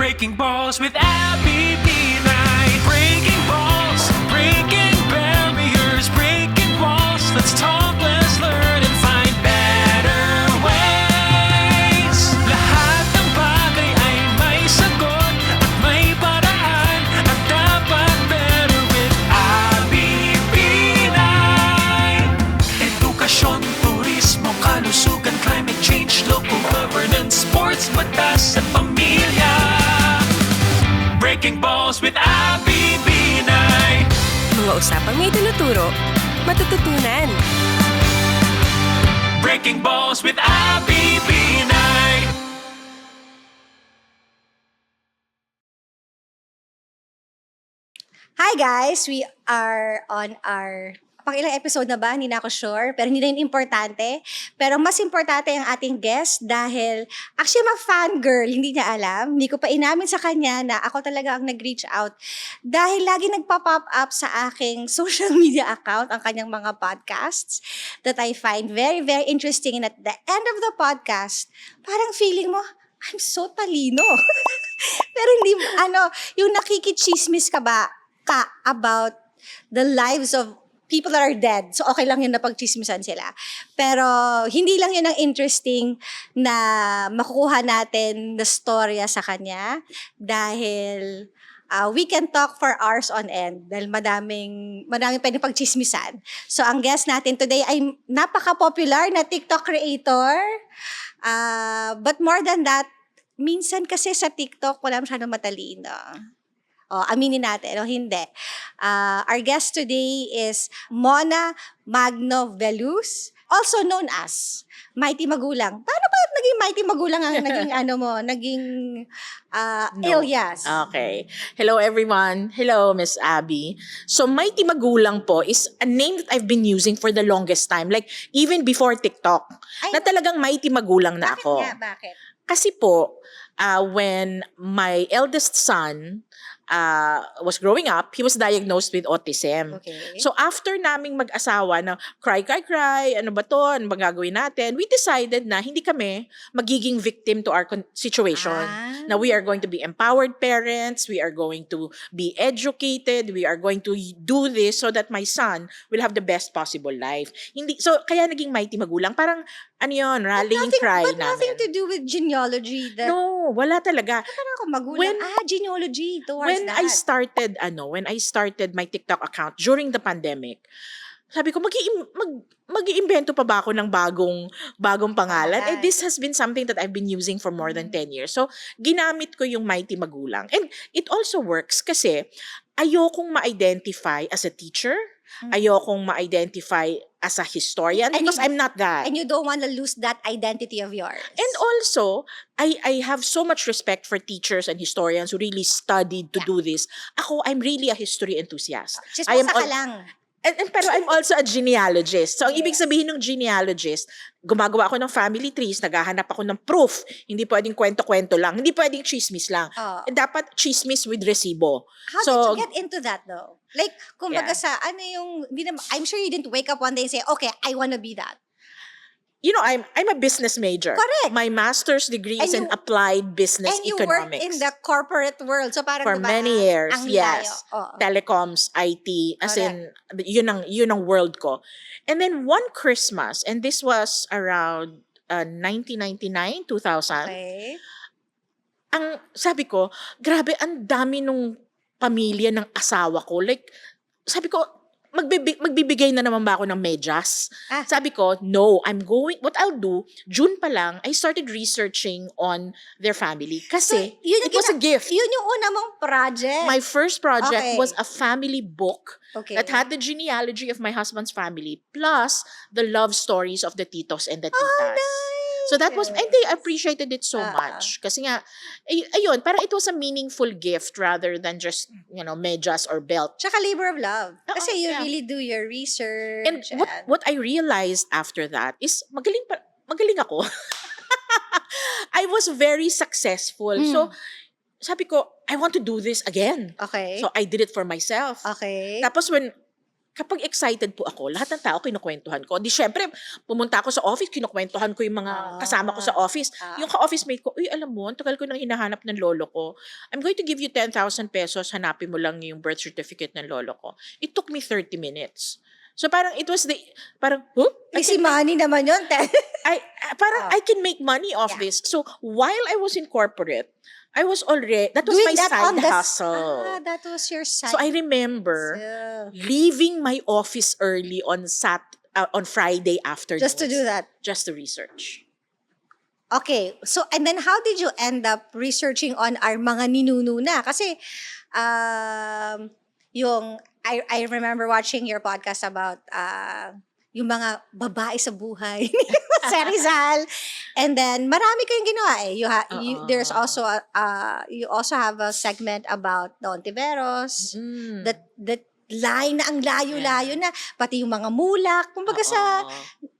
Breaking Balls with Abby Pinay. Breaking balls, breaking barriers, breaking walls. Let's talk, let's learn, and find better ways. Lahat ng bagay ay may sagot at may paraan, at dapat better with Abby Pinay. Edukasyon, turismo, kalusugan, climate change, local governance, sports, batas at pamilya. Breaking Balls with Abby Binay. Mga usapang may tinuturo, matututunan. Breaking Balls with Abby Binay. Hi guys! We are on our pang-ilang episode na ba? Hindi na ako sure. Pero hindi na yun importante. Pero mas importante ang ating guest dahil actually mag-fangirl. Hindi niya alam. Hindi ko pa inamin sa kanya na ako talaga ang nag-reach out. Dahil lagi nagpa-pop up sa aking social media account ang kanyang mga podcasts that I find very, very interesting. And at the end of the podcast, parang feeling mo, I'm so talino. Pero hindi, yung nakikichismis ka ba about the lives of people that are dead. So, okay lang yun na pagchismisan sila. Pero, hindi lang yun ang interesting na makukuha natin na storya sa kanya. Dahil, we can talk for hours on end. Dahil madaming pwedeng pagchismisan. So, ang guest natin today ay napaka-popular na TikTok creator. But more than that, minsan kasi sa TikTok, wala masyadong matalino. Aminin natin, hindi. Our guest today is Mona Magno Veluz, also known as Mighty Magulang. Paano ba naging Mighty Magulang ang naging alias? Okay. Hello everyone. Hello Miss Abby. So Mighty Magulang po is a name that I've been using for the longest time. Like even before TikTok. Na talagang Mighty Magulang na ako. Bakit? Kasi po, when my eldest son was growing up, he was diagnosed with autism. Okay. So after naming mag-asawa na cry, ano ba to, ano ba gagawin natin, we decided na hindi kami magiging victim to our situation. Na we are going to be empowered parents, we are going to be educated, we are going to do this so that my son will have the best possible life. So kaya naging Mighty Magulang, parang rallying cry But namin. nothing to do with genealogy. No, wala talaga. Parang ako magulang. Genealogy towards When that. I started my TikTok account during the pandemic, sabi ko, mag-iimbento pa ba ako ng bagong pangalan? And this has been something that I've been using for more than 10 years. So, ginamit ko yung Mighty Magulang. And it also works kasi ayokong ma-identify as a teacher, ayokong ma-identify as a historian, because I'm not that. And you don't want to lose that identity of yours. And also, I have so much respect for teachers and historians who really studied to do this. I'm really a history enthusiast. Chismosa ka lang. Pero I'm also a genealogist. So, ang ibig sabihin ng genealogist, gumagawa ako ng family trees, naghahanap ako ng proof. Hindi pwedeng kwento-kwento lang. Hindi pwedeng chismis lang. Dapat chismis with resibo. How did you get into that though? Like, kumbaga I'm sure you didn't wake up one day and say, okay, I want to be that. I'm a business major. Correct. My master's degree is in applied business And you economics. work in the corporate world. So parang For diba, many years, ang yes. layo. Telecoms, IT, as in, yun ang world ko. And then one Christmas, and this was around 1999, 2000, Okay. ang sabi ko, grabe, ang dami nung pamilya ng asawa ko. Like, sabi ko, magbibigay na naman ba ako ng medyas? Sabi ko, no, what I'll do, June pa lang, I started researching on their family. Kasi, it was a gift. Yun yung una mong project. My first project was a family book that had the genealogy of my husband's family, plus the love stories of the titos and the titas. Nice. So that was, and they appreciated it so much. Kasi nga, ayun, parang it was a meaningful gift rather than just, medyas or belt. Tsaka labor of love. Kasi you really do your research. And what I realized after that is, magaling ako. I was very successful. So, sabi ko, I want to do this again. Okay. So, I did it for myself. Okay. Tapos when kapag excited po ako, lahat ng tao kinukwentuhan ko. Di syempre, pumunta ako sa office, kinukwentuhan ko yung mga kasama ko sa office. Yung ka-office mate ko, uy, alam mo, ang tagal ko nang hinahanap ng lolo ko. I'm going to give you 10,000 pesos, hanapin mo lang yung birth certificate ng lolo ko. It took me 30 minutes. So parang it was huh? Easy money naman yun. I can make money off this. So while I was in corporate, that was Doing my that on side the hustle. that was your side. So I remember hustle. leaving my office early on Friday afternoon. Just to do that. Just to research. Okay. So, and then how did you end up researching on our mga ninununa? Kasi, I remember watching your podcast about yung mga babae sa buhay. Sa Rizal. And then, marami kayong ginawa eh. There's also, you also have a segment about the Ontiveros. That line na ang layo-layo na. Pati yung mga mulak. Kumbaga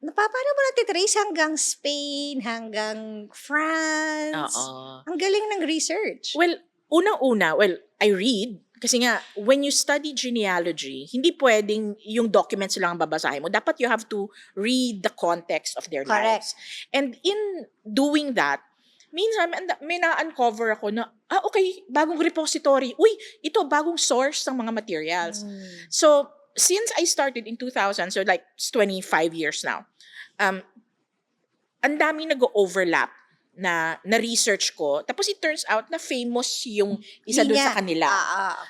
paano mo natitrace hanggang Spain, hanggang France? Ang galing ng research. Well, unang-una, I read. Kasi nga, when you study genealogy, hindi pwedeng yung documents lang ang babasahin mo. Dapat you have to read the context of their lives. And in doing that, minsan may na-uncover ako na, okay, bagong repository. Uy, ito, bagong source ng mga materials. So, since I started in 2000, so like 25 years now, ang dami nag-overlap na research ko. Tapos it turns out na famous yung isa doon sa kanila.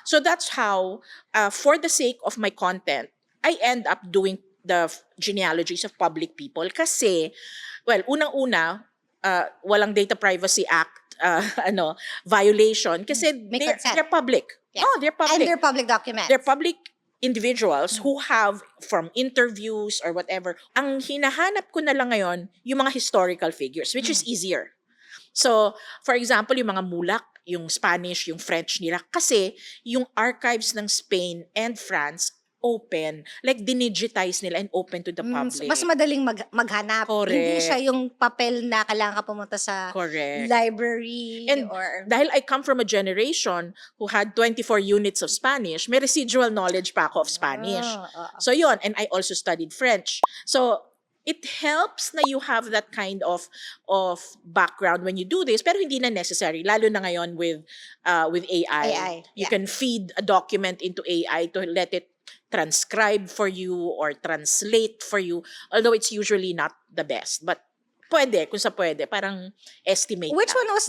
So that's how, for the sake of my content, I end up doing the genealogies of public people. Kasi, well, unang-una, walang Data Privacy Act violation. Kasi they're public. Yeah. They're public. And they're public documents. They're public individuals who have, from interviews or whatever, ang hinahanap ko na lang ngayon, yung mga historical figures, which is easier. So, for example, yung mga mulak, yung Spanish, yung French nila, kasi yung archives ng Spain and France open, like dinigitize nila and open to the public. Mas madaling maghanap. Correct. Hindi siya yung papel na kailangan ka pumunta sa library. And dahil I come from a generation who had 24 units of Spanish, may residual knowledge pa ako of Spanish. So yun, and I also studied French. So it helps na you have that kind of background when you do this, pero hindi na necessary, lalo na ngayon with AI. You can feed a document into AI to let it transcribe for you or translate for you, although it's usually not the best. But pwede, kung sa pwede, parang estimate. Which one was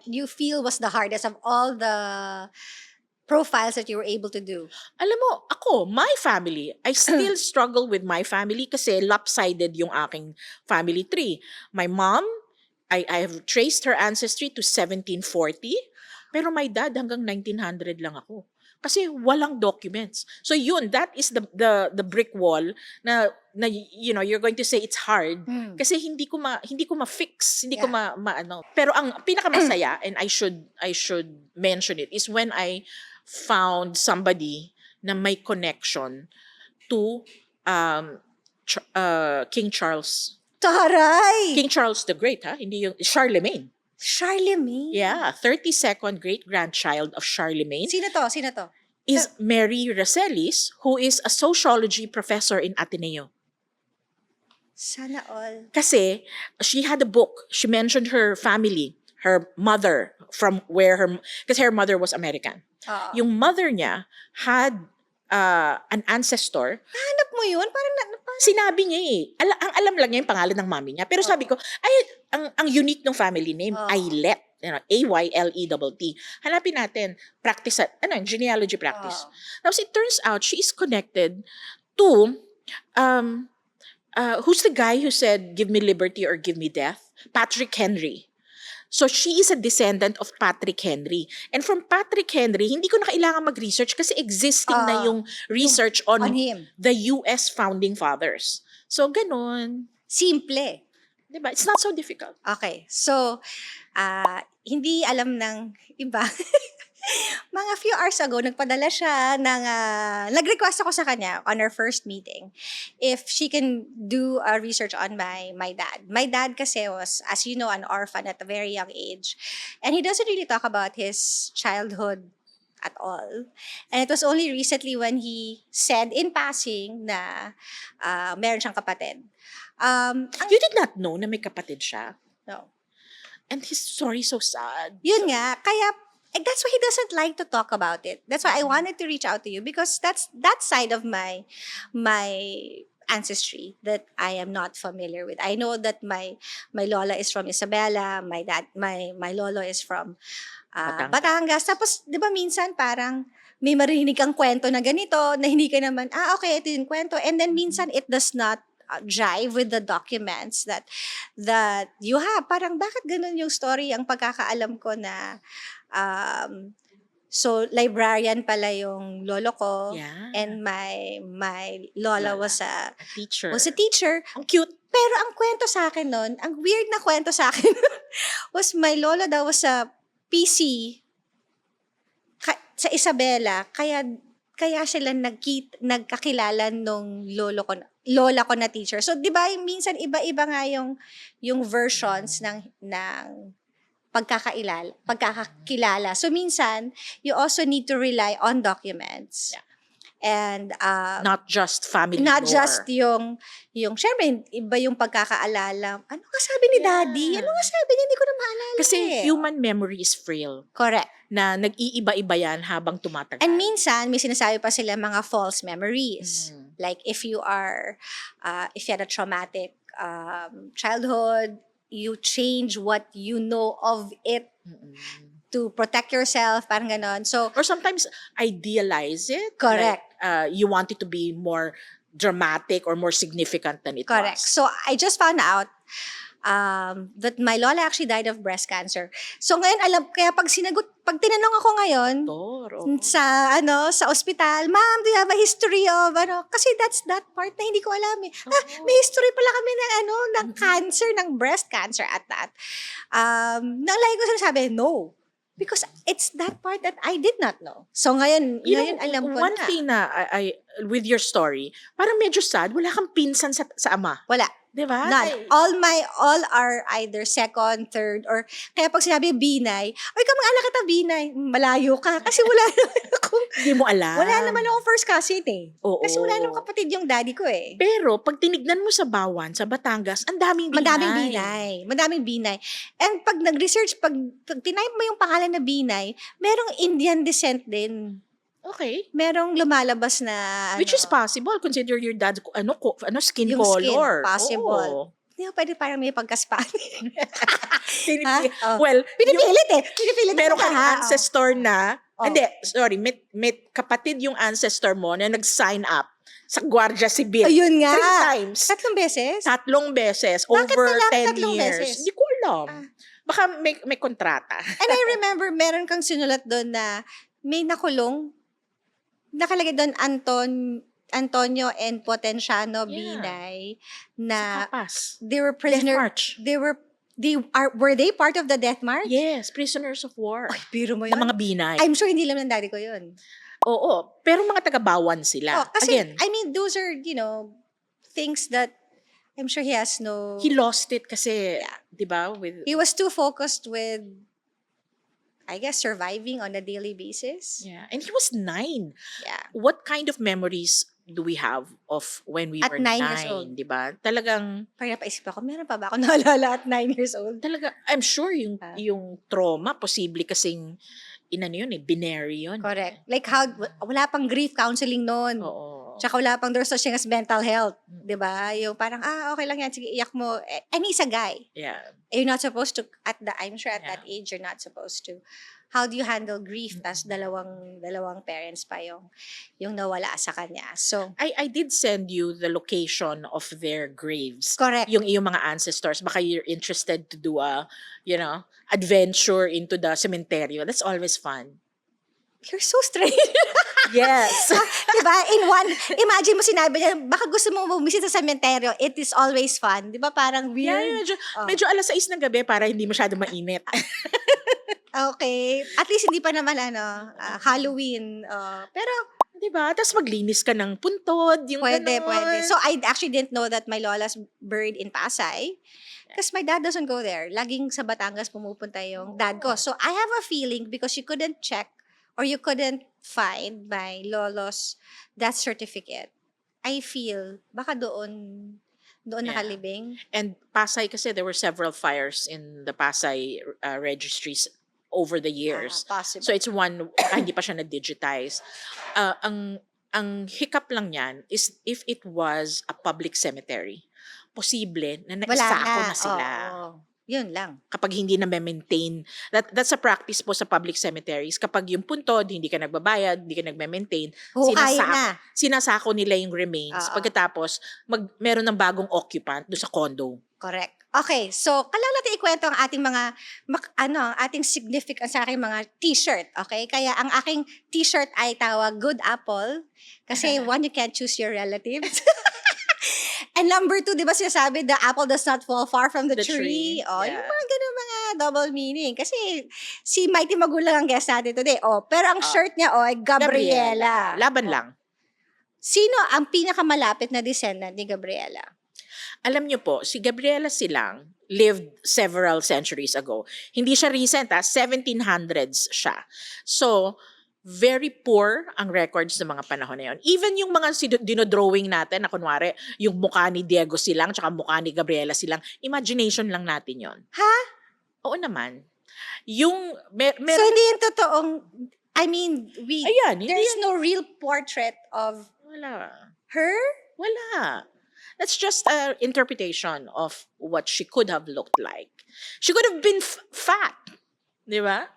you feel was the hardest of all the profiles that you were able to do? Alam mo, ako, my family, I still struggle with my family kasi lopsided yung aking family tree. My mom, I have traced her ancestry to 1740, pero my dad hanggang 1900 lang ako. Kasi walang documents. So yun, that is the brick wall na you're going to say it's hard kasi hindi ko ma-fix, hindi ko ma-ano. Pero ang pinakamasaya, and I should mention it, is when I found somebody na may connection to King Charles. Taray! King Charles the Great, hindi yung Charlemagne. Charlemagne? Yeah, 32nd great-grandchild of Charlemagne. Sino to? Is Mary Racelis, who is a sociology professor in Ateneo. Sana all. Kasi she had a book. She mentioned her family, her mother, kasi her mother was American. Yung mother niya had an ancestor. Hanap mo yun? Parang Sinabi niya ang alam lang niya yung pangalan ng mami niya. Pero sabi ko, ang unique ng family name, Aylet. Aylet. Hanapin natin, practice, genealogy practice. Tapos it turns out, she is connected to, who's the guy who said, give me liberty or give me death? Patrick Henry. So she is a descendant of Patrick Henry. And from Patrick Henry, hindi ko na kailangan mag-research kasi existing na yung research on him. The US founding fathers. So ganun. Simple. Diba? It's not so difficult. Okay. So, hindi alam ng iba. Mga few hours ago, nagpadala siya ng, nag-request ako sa kanya on our first meeting if she can do a research on my dad. My dad kasi was, as you know, an orphan at a very young age. And he doesn't really talk about his childhood at all. And it was only recently when he said in passing na meron siyang kapatid. You did not know na may kapatid siya? No. And his story so sad. Yun nga, kaya that's why he doesn't like to talk about it. That's why I wanted to reach out to you because that's that side of my ancestry that I am not familiar with. I know that my lola is from Isabela, my lolo is from Batangas. Tapos 'di ba minsan parang may marinig kang kwento na ganito na hindi ka naman okay, ito yung kwento, and then minsan it does not jive with the documents that you have. Parang bakit ganun yung story? Ang pagkakaalam ko na so librarian pala yung lolo ko, Yeah. and my lola was a Teacher. teacher. Ang cute. Pero ang kwento sa akin nun, ang weird na kwento sa akin was my lola daw was a PC sa Isabela, kaya sila nagkakilala nung lola ko na teacher. So 'di ba minsan iba-iba nga yung versions ng pagkakakilala. So minsan you also need to rely on documents. Yeah. And Not just family not lore. just yung syempre iba yung pagkakaalala. Ano nga sabi ni Daddy? Ano nga sabi niya? Hindi ko na maalala. Kasi eh. human memory is frail. Correct. Na nag-iiba-iba yan habang tumatagal. And minsan may sinasabi pa sila mga false memories. Mm. Like if you had a traumatic childhood, you change what you know of it Mm-mm. to protect yourself, parang ganon. So Or sometimes idealize it. Correct. Like, you want it to be more dramatic or more significant than it correct. was. So I just found out that my lola actually died of breast cancer. So ngayon kaya pag tinanong ako ngayon, Toro. sa ospital, ma'am, do you have a history of kasi that's that part na hindi ko alam eh. May history pala kami ng cancer, ng breast cancer at that. Nang lagi ko sinasabi, no. Because it's that part that I did not know. So ngayon alam ko one na. thing na I with your story, parang medyo sad, wala kang pinsan sa ama. Wala. Di ba? None. All are either second, third, or kaya pag sinabi Binay, ay kamang-anak kita Binay, malayo ka. Kasi wala naman akong, Hindi mo alam. wala naman akong first cousin eh. Oo. Kasi wala naman kapatid yung daddy ko eh. Pero pag tinignan mo sa Bawan, sa Batangas, ang daming Binay. Madaming Binay. And pag nag-research, pag tinype mo yung pangalan na Binay, merong Indian descent din. Okay. Merong lumalabas na Which is possible. Consider your dad's skin Yung skin, color. possible. Oo. Hindi ko pwede parang may pagka-Spanish. Ha? Well, Pinipilit eh. Pinipilit meron ko kang ha. ancestor na, Oh. hindi, sorry, may kapatid yung ancestor mo na nag-sign up sa Guardia Civil. Ayun nga. 3 times. 3 beses? 3 beses. Bakit Over na lang 10 3 years. beses? Hindi ko alam. Baka may kontrata. And I remember, meron kang sinulat doon na may nakulong. Nakalagay doon Antonio and Potenciano Yeah. Binay na Kapas. they were Death prisoner. March. Were they part of the death march? Yes, prisoners of war. Biro mo Ng yun. mga Binay. I'm sure hindi lang ng daddy ko yun. Oo. Pero mga taga-Bawan sila. Kasi, Again, I mean, those are, things that I'm sure he has no... he lost it kasi, di ba, with... He was too focused with, I guess, surviving on a daily basis. Yeah. And he was 9. Yeah. What kind of memories do we have of when we At were 9 9, years old. di ba? Talagang, Parang napaisip ako, meron pa ba ako naalala at 9 years old? I'm sure Ah. yung trauma, posible kasing, binary yun. Correct. Like how, wala pang grief counseling noon. Oo. Tsaka wala pang there's such thing as mental health. Di ba? Yung parang, okay lang yan, sige, iyak mo. And he's a guy. Yeah. You're not supposed to, I'm sure at Yeah. that age, you're not supposed to. How do you handle grief? Tas dalawang parents pa yung nawala sa kanya. So, I did send you the location of their graves. correct. Yung iyong mga ancestors. Baka you're interested to do a, adventure into the cementerio. That's always fun. You're so strange. Yes. Diba? Imagine mo sinabi niya, baka gusto mo bumisita sa cementerio, it is always fun. Diba? Parang Yeah, weird. medyo alas 6 ng gabi para hindi masyado mainit. Okay. At least hindi pa naman Halloween. Pero Diba? Tapos maglinis ka ng puntod, yung pwede. ganon. So I actually didn't know that my lola's buried in Pasay. Because my dad doesn't go there. Laging sa Batangas pumupunta yung dad ko. So I have a feeling because you couldn't check or you couldn't find my lolo's death certificate, I feel baka doon Yeah. nakalibing. And Pasay kasi there were several fires in the Pasay registries over the years. Possible. So it's one, hindi pa siya na-digitize. Ang hiccup lang yan is if it was a public cemetery. Posible na naisako na sila. Oo. Yun lang. Kapag hindi na maintain. That's a practice po sa public cemeteries. Kapag yung puntod, hindi ka nagbabayad, hindi ka nagme-maintain, Hukayin na. sinasako nila yung remains. Oo. Pagkatapos, meron ng bagong occupant doon sa condo. Correct. Okay, so kailangan natin ikwento ang ating mga ang ating significant sa aking mga t-shirt, okay? Kaya ang aking t-shirt ay tawag Good Apple kasi one, you can't choose your relatives. And number 2, di ba sinasabi, the apple does not fall far from the tree. Oh, yeah. yung mga ganun mga double meaning. Kasi si Mighty Magulang ang guest natin today. Oh, pero ang shirt niya ay Gabriela. Laban lang. Sino ang pinakamalapit na descendant ni Gabriela? Alam niyo po, si Gabriela Silang lived several centuries ago. Hindi siya recent, 1700s siya. So, very poor ang records ng mga panahon na yun. Even yung mga dinodrawing natin na kunwari, yung mukha ni Diego Silang tsaka mukha ni Gabriela Silang, imagination lang natin yon. Ha? Oo naman. Yung, So, hindi yung totoong, I mean, Ayan, hindi there's no real portrait of wala. her? Wala. That's just an interpretation of what she could have looked like. She could have been fat. Di ba?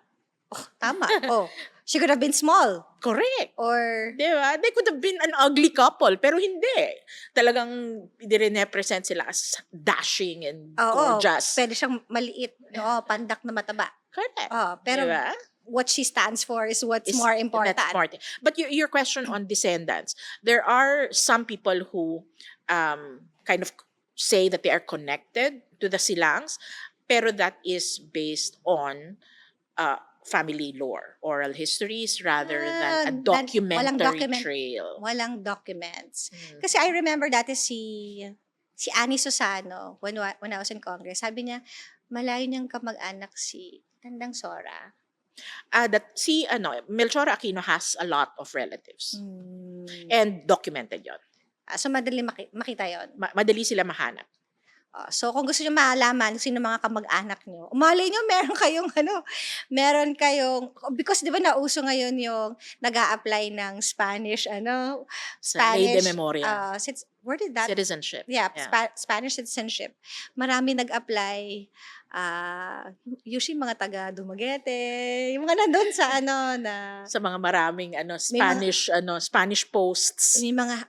Oh, tama. Oh, she could have been small. Correct. Or, Di ba? They could have been an ugly couple, pero hindi. Talagang represent sila as dashing and gorgeous. pwede siyang maliit. No, pandak na mataba. Correct. Pero Diba? what she stands for is what's more important. That's important. But your question on descendants, there are some people who kind of say that they are connected to the Silangs, pero that is based on family lore, oral histories, rather than a documentary trail. Walang documents. Mm. Kasi I remember dati si Annie Susano, when I was in Congress, sabi niya, malayo niyang kamag-anak si Tandang Sora. Melchor Aquino has a lot of relatives. Mm. And documented yon. So madali makita yon. Madali sila mahanap. So kung gusto niyo malaman sino mga kamag-anak niyo, umalay niyo meron kayong because 'di ba nauso ngayon yung nag-a-apply ng Spanish Sa Ley de Memoria. Where did that Citizenship. Yeah. Spanish citizenship. Marami nag-apply. Usually mga taga Dumaguete, yung mga nandun sa sa mga maraming Spanish posts.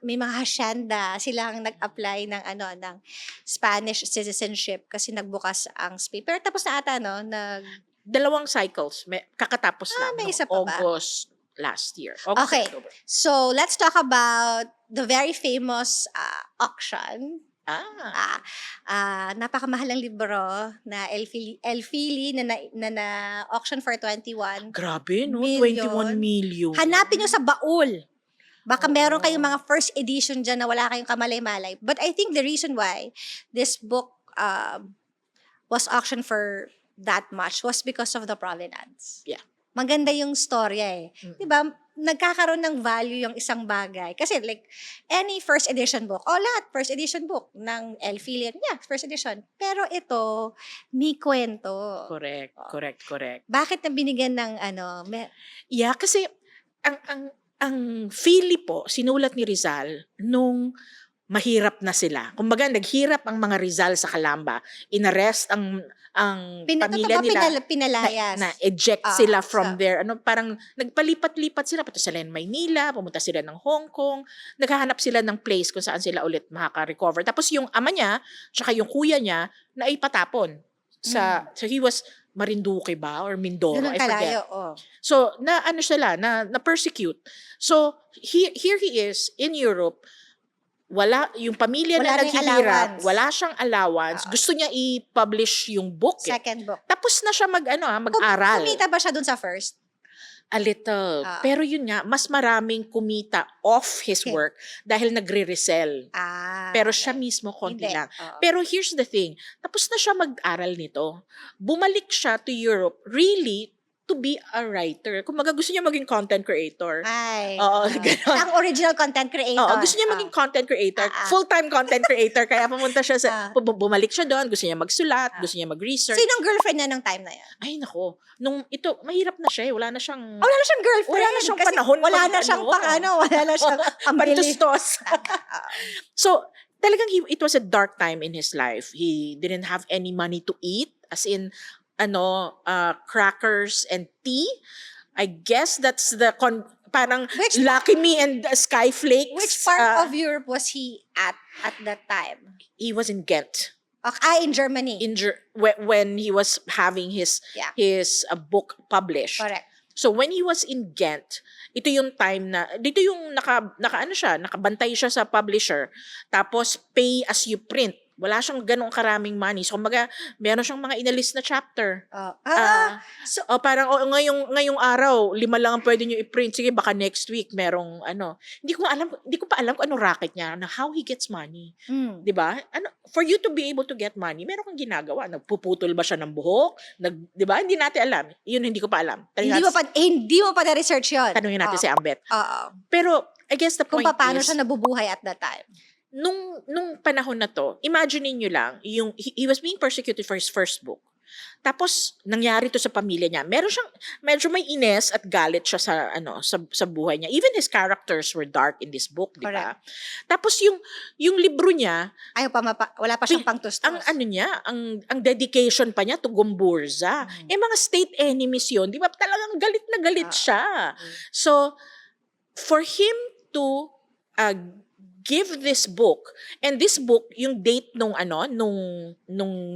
may mga hacienda silang nag-apply ng Spanish citizenship kasi nagbukas ang space. Pero tapos na ata Dalawang cycles, kakatapos lang may no, isa pa ba? August last year. August, Okay. October. So let's talk about the very famous auction. Napakamahalang libro na Elfili na auction for 21. Grabe, no? Million. 21 million. Hanapin nyo sa baul. Baka meron kayong mga first edition dyan na wala kayong kamalay-malay. But I think the reason why this book was auctioned for that much was because of the provenance. Yeah. Maganda yung storya Mm. Diba? Nagkakaroon ng value yung isang bagay. Kasi like, any first edition book, lahat first edition book ng Elfili, first edition. Pero ito, may kwento. Correct. Bakit na binigyan ng Yeah, kasi ang Philly po, sinulat ni Rizal nung mahirap na sila. Kumbaga, naghirap ang mga Rizal sa Calamba. Inarrest ang pamilya nila. Pinalayas. Na-eject sila from their, parang nagpalipat-lipat sila. Punta sila ng Maynila, pumunta sila ng Hong Kong. Naghahanap sila ng place kung saan sila ulit makaka-recover. Tapos yung ama niya, tsaka yung kuya niya, na ipatapon. So he was Marinduque ba? Or Mindoro? I forget. So, na-persecute. So, here he is in Europe. Wala, yung pamilya Wala na na yung naghihirap, allowance. wala siyang allowance. Gusto niya i-publish yung book. Second book. Tapos na siya mag-aral. Kumita ba siya dun sa first? A little. Pero yun nga, mas maraming kumita off his work dahil nagre-resell. Pero siya mismo konti lang. Pero here's the thing, tapos na siya mag-aral nito. Bumalik siya to Europe really to be a writer. Kumbaga gusto niya maging content creator. Ay. Oo, Siya ganon. ang original content creator. Oo, gusto niya maging content creator, Ah, ah. full-time content creator. Kaya pumunta siya Ah. bumalik siya doon, gusto niya magsulat, gusto niya mag-research. Sinong girlfriend niya nung time na yan? Ay, nako. Mahirap na siya eh. Wala na siyang Wala na siyang girlfriend. Wala na siyang kasi panahon Wala mag- na siyang ano. wala na siyang pambili. pantustos. Ah, So, talagang it was a dark time in his life. He didn't have any money to eat, as in, crackers and tea. I guess that's the parang Which- Lucky Me and Skyflakes. Which part of Europe was he at that time? He was in Ghent. In Germany. When he was having his Yeah. book published. Correct. So when he was in Ghent, ito yung time na dito yung nakabantay siya sa publisher. Tapos pay as you print. Wala siyang ganong karaming money. So kumbaga, meron siyang mga inalis na chapter. So, Parang ngayong araw, 5 lang ang pwede niyo i-print. Sige, baka next week merong Hindi ko pa alam kung anong racket niya, na how he gets money. 'Di ba? For you to be able to get money, meron kang ginagawa. Nagpuputol ba siya ng buhok? 'Di ba? Hindi natin alam. Yun hindi ko pa alam. hindi mo pa na-research yun. Tanungin natin si Ambet. Oo. Pero I guess the Kung point paano is, siya nabubuhay at that time. nung panahon na to, imagine niyo lang, he was being persecuted for his first book. Tapos nangyari to sa pamilya niya. Meron siyang medyo may ines at galit siya sa buhay niya. Even his characters were dark in this book, di ba? Tapos yung libro niya, Wala pa siyang pangtustos. ang dedication pa niya to Gomburza. Mga state enemies yun. Di ba? Talagang galit na galit siya. So, for him to give this book, and this book, yung date nung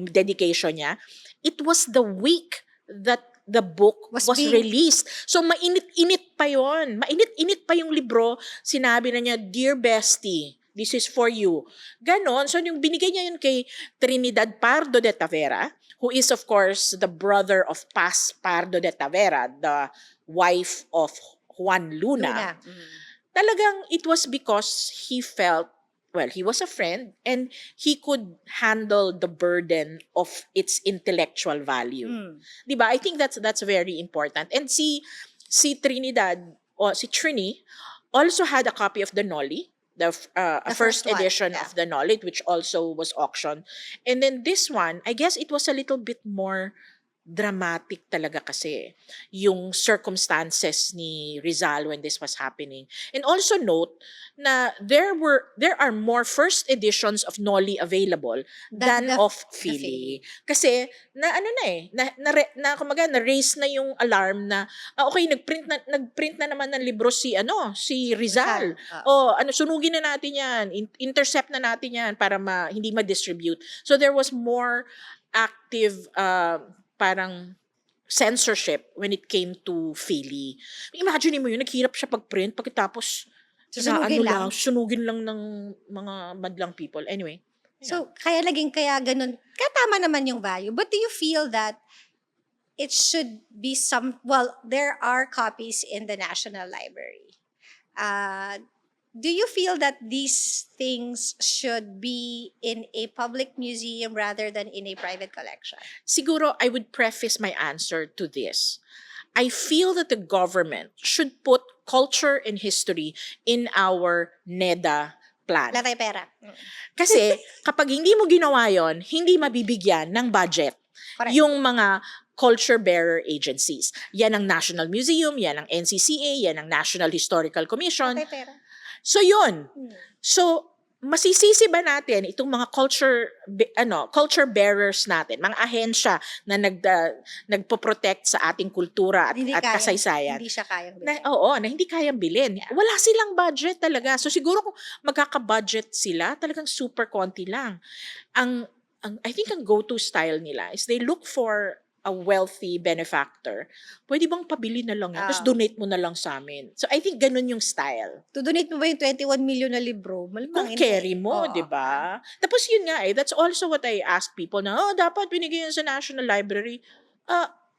dedication niya, it was the week that the book was released. So, mainit-init pa yon. Mainit-init pa yung libro. Sinabi na niya, "Dear Bestie, this is for you." Ganon. So, yung binigay niya yun kay Trinidad Pardo de Tavera, who is, of course, the brother of Paz Pardo de Tavera, the wife of Juan Luna. Talagang it was because he felt, he was a friend and he could handle the burden of its intellectual value. Diba? I think that's very important. And si Trinidad, or si Trini, also had a copy of the Nolly, the first one, edition yeah. of the Nolly, which also was auctioned. And then this one, I guess it was a little bit more dramatic talaga kasi yung circumstances ni Rizal when this was happening. And also note na there are more first editions of Nolly available than of Philly. Kasi kumaga na-raise na yung alarm na okay, nagprint na naman ng libro si Rizal. Sunugin na natin yan, intercept na natin yan para hindi ma-distribute. So there was more active parang censorship when it came to Philly. Imagine mo yun, naghirap siya pag-print, pagkatapos sunugin lang ng mga madlang people. Anyway. So, kaya ganun, katama naman yung value. But do you feel that it should be there are copies in the National Library. Do you feel that these things should be in a public museum rather than in a private collection? Siguro, I would preface my answer to this. I feel that the government should put culture and history in our NEDA plan. Wala tayong pera. Kasi, kapag hindi mo ginawa yon, hindi mabibigyan ng budget Correct. yung mga culture bearer agencies. Yan ang National Museum, yan ang NCCA, yan ang National Historical Commission. Wala tayong pera. So yun. So masisisi ba natin itong mga culture bearers natin, mga ahensya na nagpo-protect sa ating kultura at kasaysayan? Hindi siya kayang Na bilhin. hindi kayang bilhin. Yeah. Wala silang budget talaga. So siguro kung magkaka-budget sila, talagang super konti lang. I think ang go-to style nila is they look for a wealthy benefactor. Pwede bang pabili na lang yan? Tapos donate mo na lang sa amin. So I think ganun yung style. To donate mo ba yung 21 million na libro? Kung carry mo, di ba? Tapos yun nga that's also what I ask people na, dapat binigay yun sa National Library.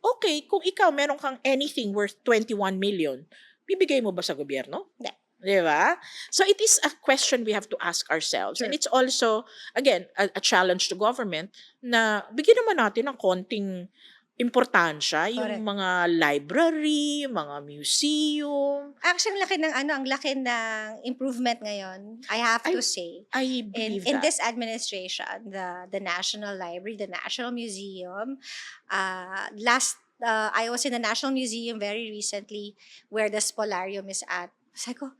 Okay, kung ikaw meron kang anything worth 21 million, bibigay mo ba sa gobyerno? Hindi. Di ba? So it is a question we have to ask ourselves. Sure. And it's also, again, a challenge to government na bigyan naman natin ng konting importansya, yung Correct. mga library, mga museum. Actually, ang laki ng improvement ngayon, I have to say. I believe In that. this administration, the National Library, the National Museum, I was in the National Museum very recently where the Spolarium is at. Sabi ko,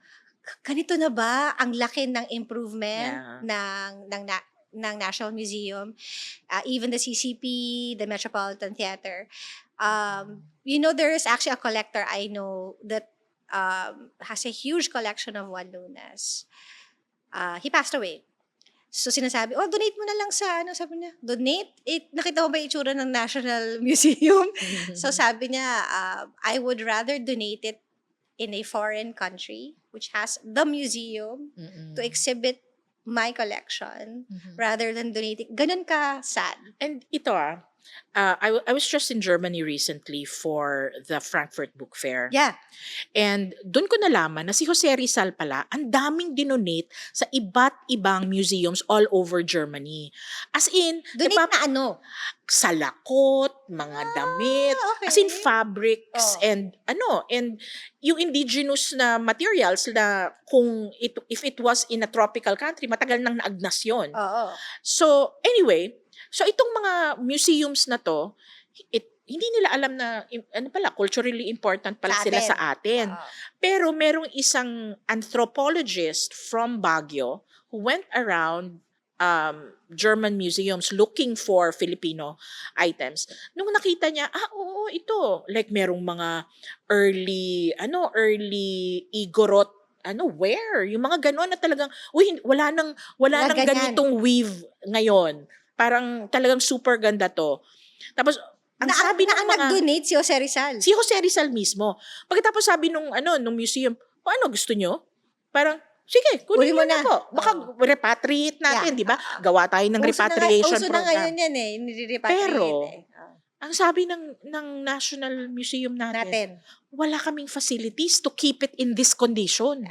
ganito na ba ang laki ng improvement Yeah. ng National Museum, even the CCP, the Metropolitan Theater. There is actually a collector I know that has a huge collection of Juan Lunas. He passed away. So sinasabi, donate mo na lang sa sabi niya, donate? Nakita mo ba yung itsura ng National Museum? So sabi niya, I would rather donate it in a foreign country which has the museum Mm-mm. to exhibit my collection Mhm. rather than donating. Ganun ka sad. And ito I was just in Germany recently for the Frankfurt Book Fair. Yeah. And doon ko nalaman na si Jose Rizal pala, ang daming dinonate sa iba't ibang museums all over Germany. As in, Donate na salakot, mga damit, okay. as in fabrics Oh. and yung indigenous na materials na if it was in a tropical country, matagal nang naagnas yun. Oo. So, anyway, itong mga museums na to, hindi nila alam na, culturally important pala Sa sila atin. sa atin. Oo. Pero merong isang anthropologist from Baguio who went around German museums looking for Filipino items. Nung nakita niya, oo, ito. Like merong mga early Igorot where? Yung mga ganon na talagang, wala nang ganyan. ganitong weave ngayon. Parang talagang super ganda to. Tapos, ang sabi ng mga... nag-donate si Jose Rizal. Si Jose Rizal mismo. Pagkatapos sabi nung museum, paano gusto nyo? Parang, sige, kunin mo na po. Baka repatriate natin, di ba? Gawa tayo ng repatriation uso program. na ngayon yan nire-repatriate Pero, Oo. ang sabi ng National Museum natin, wala kaming facilities to keep it in this condition.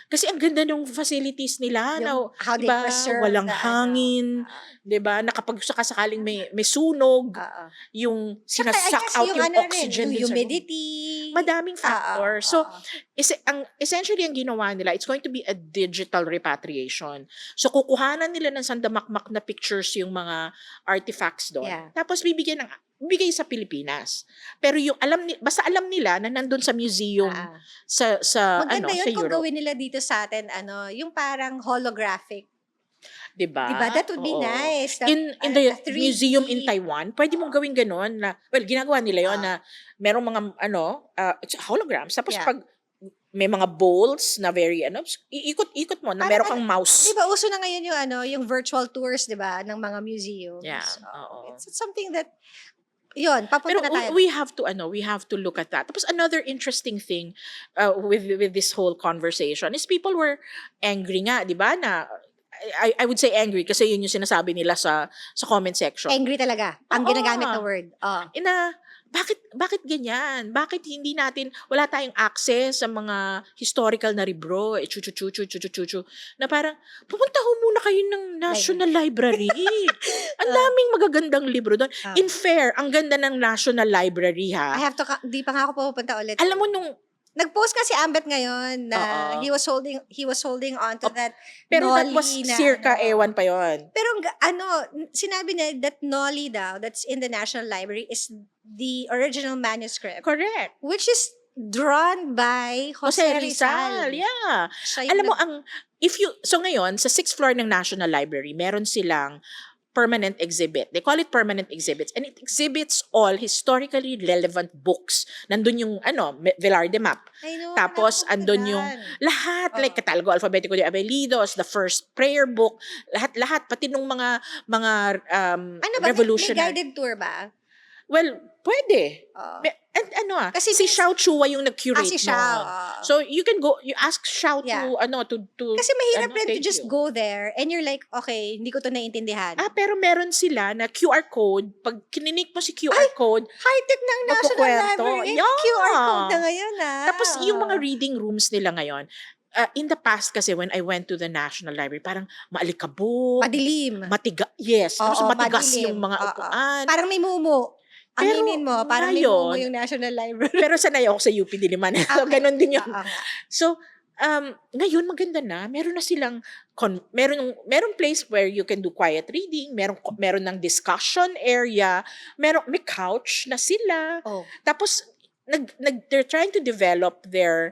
Kasi ang ganda ng facilities nila na How they diba, preserve walang hangin, 'di ba? Nakapag sakaling may sunog, yung sinasak out yung oxygen din sa room. humidity. Madaming factor. So, essentially ang ginawa nila, it's going to be a digital repatriation. So, kukuhanan nila ng sandamakmak na pictures yung mga artifacts doon. Yeah. Tapos bibigay sa Pilipinas. Pero yung basta alam nila na nandun sa museum sa Maganda yun sa kung Europe. gawin nila dito sa atin, yung parang holographic. 'Di ba? That would be Oo. nice. In the 3D. museum in Taiwan, pwede mong gawin ganon na, ginagawa nila yon na merong mga it's holograms. Tapos Yeah. pag may mga bowls na very iikot-ikot mo na meron kang mouse. Diba, uso na ngayon yung virtual tours, diba, ng mga museums. Yeah, So, oo. it's something that, papunta Pero na tayo. we have to look at that. Tapos another interesting thing with this whole conversation is people were angry nga, 'di ba? Na I would say angry kasi yun yung sinasabi nila sa comment section. Angry talaga. Ang Oo. ginagamit na word. Bakit ganyan? Bakit wala tayong access sa mga historical na libro, chuchu, na parang, pupunta ho muna kayo ng National Library. Ang daming magagandang libro doon. In fair, ang ganda ng National Library, ha? Di pa nga ako pupunta ulit. Alam mo nung, Nag-post kasi Ambet ngayon na Oo. he was holding on to that pero that Nolly was na circa ewan pa yon. Pero sinabi niya that Nolly daw, that's in the National Library, is the original manuscript, Correct. which is drawn by Jose Rizal. Yeah. Siya yung Alam mo, ngayon, sa 6th floor ng National Library, meron silang permanent exhibit. They call it permanent exhibits. And it exhibits all historically relevant books. Nandun yung, Velarde map. I know, Tapos, andun yung lahat, like Catalogo Alfabetico de Abelidos, the first prayer book, lahat, pati nung mga may revolutionary. guided tour ba? Well, pwede. Oo. Kasi si Xiao Chua yung nag-curate Si Xiao. nun. So, you can go, you ask Xiao Yeah. to Kasi mahirap rin to thank just you. go there and you're like, okay, hindi ko to naiintindihan. Pero meron sila na QR code. Pag kininik mo si QR code, High-tech ng National magkukwento. Library. Yeah. QR code na ngayon, tapos yung mga reading rooms nila ngayon, in the past kasi when I went to the National Library, parang maalikabok, Madilim. yes. Tapos Oo, matigas madilim. yung mga Oo. upuan. Parang may mumu. Aminin mo, parang ngayon, mo yung National Library. pero sanay ako sa UP Diliman. So, Okay. ganon din yun. Oo nga. So, ngayon maganda na. Meron na silang, merong place where you can do quiet reading, meron ng discussion area, may couch na sila. Oh. Tapos, they're trying to develop their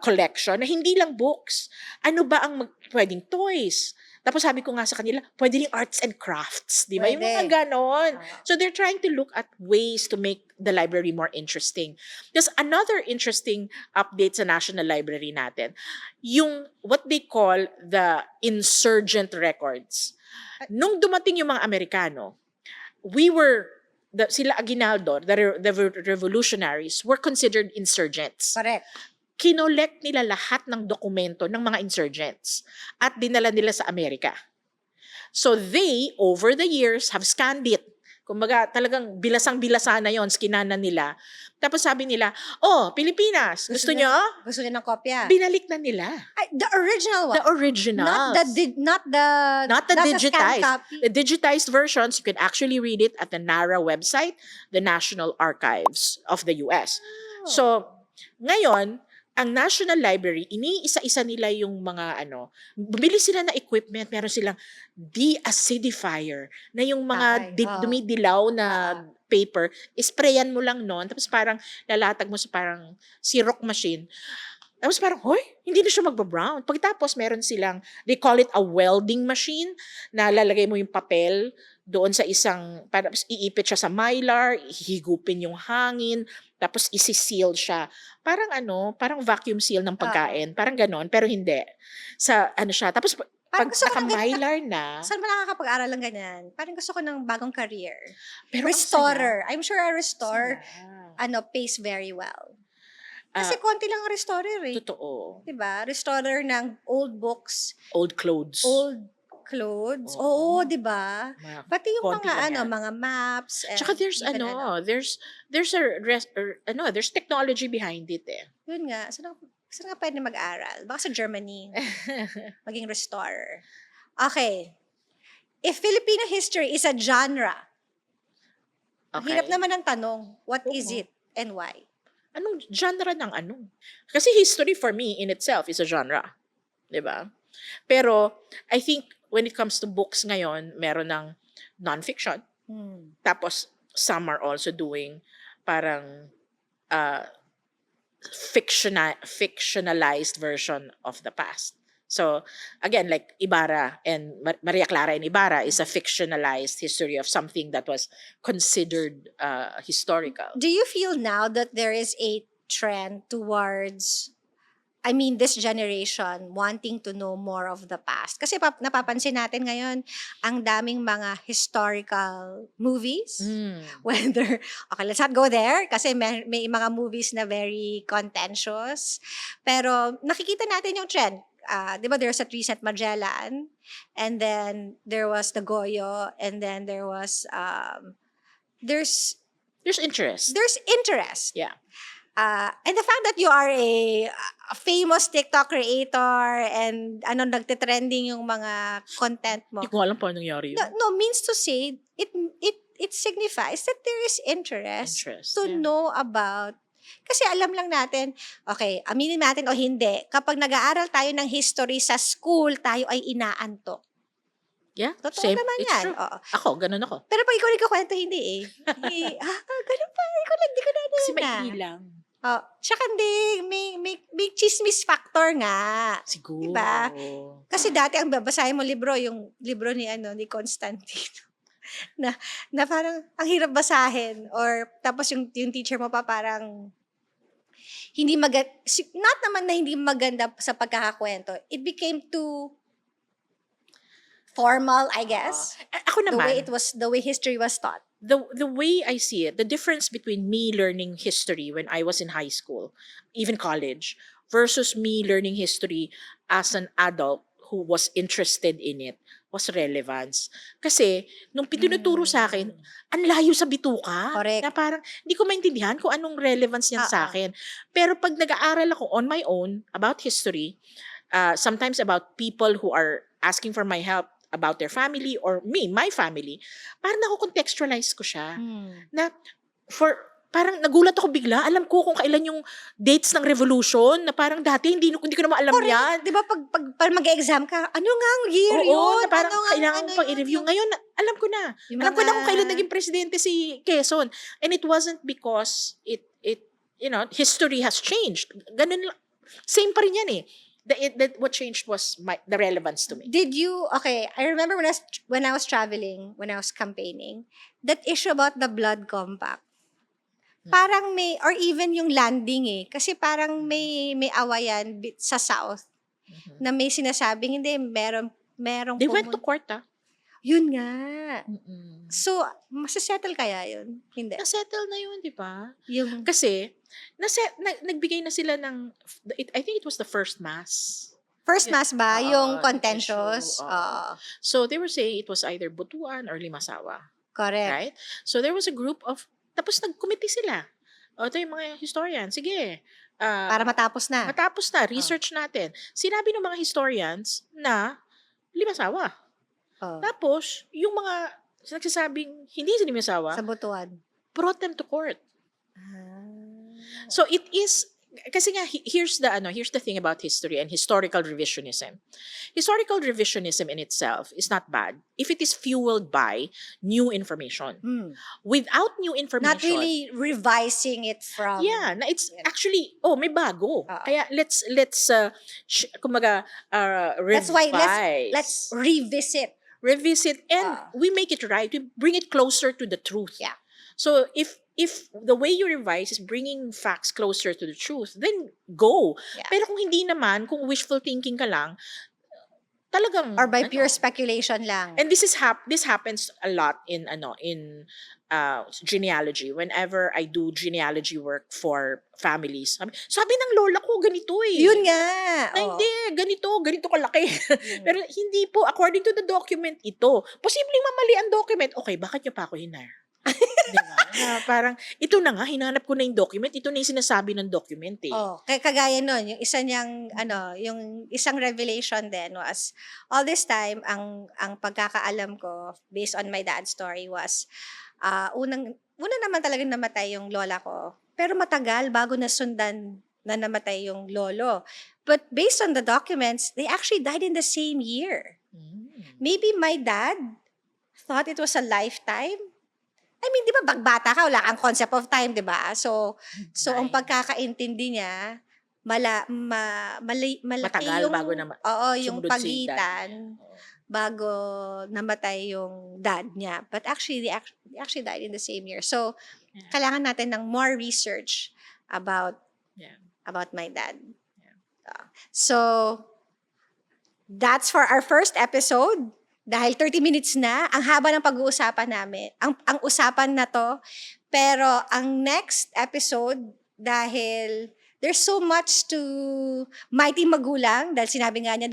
collection na hindi lang books. Ano ba ang pwedeng toys? Tapos sabi ko nga sa kanila, pwede rin arts and crafts, di ba? Yung mga Pwede. ganon. So they're trying to look at ways to make the library more interesting. Because another interesting update sa National Library natin, yung what they call the insurgent records. Nung dumating yung mga Amerikano, sila Aguinaldo, the revolutionaries, were considered insurgents. Correct. Kinolect nila lahat ng dokumento ng mga insurgents at dinala nila sa Amerika. So they, over the years, have scanned it. Kumbaga, talagang bilasang-bilasa na yon, skinanan nila. Tapos sabi nila, Pilipinas, gusto nyo? Gusto niya ng kopya. Binalik na nila. The original one. The original. Not the digitized. scan copy. The digitized versions, you can actually read it at the NARA website, the National Archives of the US. So, ngayon, ang National Library, iniisa-isa nila yung mga bumili sila na equipment, meron silang de-acidifier, na yung mga dumidilaw na paper, isprayan mo lang noon, tapos parang lalatag mo sa parang syrup machine. Tapos parang, hindi na siya magbabrown. Pagkatapos, meron silang, they call it a welding machine, na lalagay mo yung papel doon sa isang, tapos iipit siya sa mylar, higupin yung hangin, tapos isi-seal siya. Parang vacuum seal ng pagkain. Parang ganon, pero hindi. Siya. Tapos pag naka-mylar na. Saan ba nakakapag-aral ng ganyan? Parang gusto ko ng bagong career. Pero Restorer. I'm sure a restore, pays very well. Kasi konti lang ang restorer eh. Totoo. Diba? Restorer ng old books. Old clothes. Oo, diba? Pati yung konti lang yan. mga maps. And Tsaka there's there's technology behind it eh. Yun nga. Saan nga pwede mag-aral? Baka sa Germany. Maging restorer. Okay. If Filipino history is a genre, hirap naman ang tanong, what is it and why? Anong genre ng ano? Kasi history for me in itself is a genre. Diba? Pero I think when it comes to books ngayon, meron ng non-fiction. Tapos some are also doing parang fictionalized version of the past. So, again, like Ibarra and Maria Clara and Ibarra is a fictionalized history of something that was considered historical. Do you feel now that there is a trend towards, this generation wanting to know more of the past? Kasi napapansin natin ngayon, ang daming mga historical movies. Whether, okay, let's not go there kasi may mga movies na very contentious. Pero nakikita natin yung trend. Di ba there's a recent Magellan, and then there was the Goyo, and then there was there's interest. There's interest. Yeah. And the fact that you are a famous TikTok creator and nagte-trending yung mga content mo. Hindi ko alam paano nangyari yun. No, means to say it signifies that there is interest to know about. Kasi alam lang natin, okay, aminin natin o hindi, kapag nag-aaral tayo ng history sa school, tayo ay inaantok. Yeah, Totoo same. naman It's yan. true. Oo. Ganun ako. Pero pag ikaw nagkakwento, hindi eh. Ganun pa, hindi ko na Kasi na. may lang. Tsaka hindi, may chismis factor nga. Siguro. Diba? Kasi dati ang babasahin mo yung libro ni Constantino. na parang ang hirap basahin, or tapos yung teacher mo pa parang hindi maganda, not naman na hindi maganda sa pagkakakwento, it became too formal, I guess. Ako naman, The way history was taught. the way I see it, the difference between me learning history when I was in high school, even college, versus me learning history as an adult who was interested in it, was relevance. Kasi, nung tinuturo sa akin, ang layo sa bituka. Correct. Na parang, hindi ko maintindihan kung anong relevance niyan sa akin. Pero pag nag-aaral ako on my own about history, sometimes about people who are asking for my help about their family or my family, parang nako-contextualize ko siya. Na parang nagulat ako bigla. Alam ko kung kailan yung dates ng revolution na parang dati hindi ko naman alam yan. Di ba pag mag-exam ka, ano nga ang year Oo, yun? na parang Ano nga- kailangan ano pang yun? i-review. Ngayon, alam ko na. Yung Alam ko na mga- kung kailan naging presidente si Quezon. And it wasn't because history has changed. Ganun lang. Same pa rin yan eh. What changed was the relevance to me. Did you, okay, I remember when I was traveling, when I was campaigning, that issue about the blood compact. Parang or even yung landing kasi parang may awayan sa South na may sinasabing, hindi, merong They went to court Yun nga. So, masasettle kaya yun? Hindi. Na-settle na yun, di ba? Yung, Kasi, nagbigay na sila ng, I think it was the first mass. first mass ba? Oo, Yung yung contentious? issue, oo. Oo. So, they were saying it was either Butuan or Limasawa. Correct. Right? So, there was a group of, tapos nag-committee sila. O, ito yung mga historian. Sige. Para matapos na. Matapos na, research natin. Sinabi ng mga historians na Limasawa. Oo. Tapos, yung mga nagsasabing hindi si Limasawa, Sa Butuan. brought them to court. So it is kasi nga here's the thing about history and historical revisionism. Historical revisionism in itself is not bad if it is fueled by new information. Without new information, Not really revising it from... yeah, na it's actually may bago. Oo. Kaya let's kumbaga That's why revise. let's revisit. And we make it right. We bring it closer to the truth. Yeah. So if the way you revise is bringing facts closer to the truth, then go. Yeah. Pero kung hindi naman, kung wishful thinking ka lang, talagang Or by pure speculation lang. And this happens a lot in genealogy. Whenever I do genealogy work for families, sabi ng lola ko ganito eh. Yun nga. Na Oo. hindi, ganito kalaki. Pero hindi po, according to the document ito. Posibleng mamali ang document. Okay, bakit niyo pa ako hinar? Diba? Na parang, ito na nga, hinanap ko na yung document. Ito na yung sinasabi ng document eh. Kagaya nun, yung isa niyang, yung isang revelation din was, all this time, ang pagkakaalam ko, based on my dad's story was, una naman talagang namatay yung lola ko. Pero matagal bago nasundan na namatay yung lolo. But based on the documents, they actually died in the same year. Maybe my dad thought it was a lifetime. I mean, di ba, bagbata ka, wala kang concept of time, di ba? So ang pagkakaintindi niya, malaki Matagal yung, bago yung sumunod si pagitan bago namatay yung dad niya. But actually, they actually died in the same year. So, kailangan natin ng more research about my dad. So, that's for our first episode. Dahil 30 minutes na, ang haba ng pag-uusapan namin. Ang usapan na to. Pero ang next episode, dahil there's so much to Mighty Magulang, dahil sinabi nga niya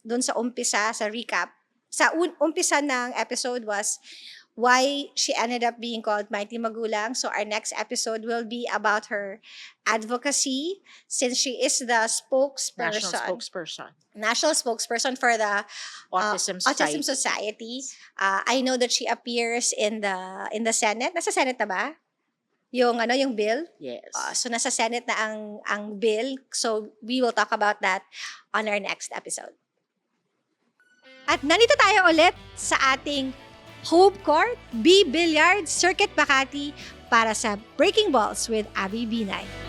dun sa umpisa, sa recap, sa umpisa ng episode was why she ended up being called Mighty Magulang. So our next episode will be about her advocacy, since she is the national spokesperson for the Autism Society. I know that she appears in the Senate. Nasa Senate na ba? Yung bill? Yes. So nasa Senate na ang bill. So we will talk about that on our next episode. At nandito tayo ulit sa ating Hope Court B Billiard Circuit Makati para sa Breaking Balls with Abby Binay.